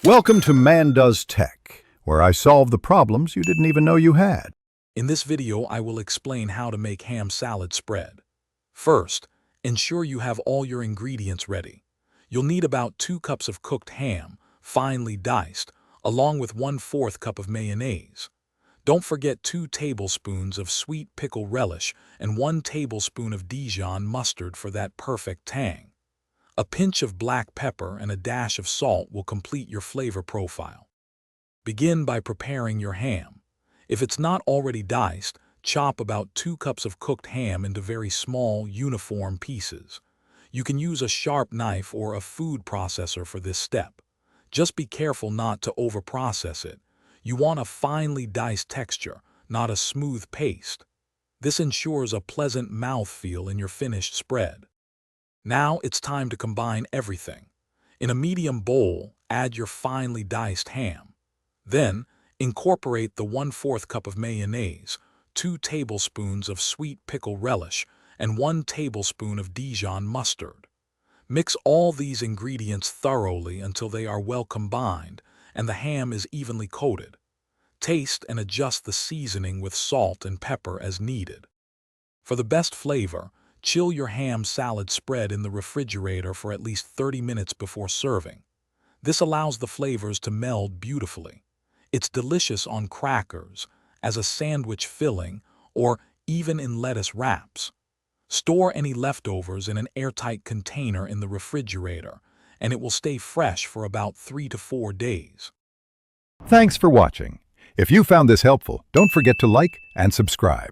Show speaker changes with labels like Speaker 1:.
Speaker 1: Welcome to Man Does Tech, where I solve the problems you didn't even know you had.
Speaker 2: In this video, I will explain how to make ham salad spread. First, ensure you have all your ingredients ready. You'll need about 2 cups of cooked ham, finely diced, along with 1/4 cup of mayonnaise. Don't forget 2 tablespoons of sweet pickle relish and 1 tablespoon of Dijon mustard for that perfect tang. A pinch of black pepper and a dash of salt will complete your flavor profile. Begin by preparing your ham. If it's not already diced, chop about 2 cups of cooked ham into very small, uniform pieces. You can use a sharp knife or a food processor for this step. Just be careful not to overprocess it. You want a finely diced texture, not a smooth paste. This ensures a pleasant mouthfeel in your finished spread. Now it's time to combine everything. In a medium bowl, add your finely diced ham. Then, incorporate the 1/4 cup of mayonnaise, 2 tablespoons of sweet pickle relish, and 1 tablespoon of Dijon mustard. Mix all these ingredients thoroughly until they are well combined and the ham is evenly coated. Taste and adjust the seasoning with salt and pepper as needed. For the best flavor, chill your ham salad spread in the refrigerator for at least 30 minutes before serving. This allows the flavors to meld beautifully. It's delicious on crackers, as a sandwich filling, or even in lettuce wraps. Store any leftovers in an airtight container in the refrigerator, and it will stay fresh for about 3 to 4 days.
Speaker 1: Thanks for watching. If you found this helpful, don't forget to like and subscribe.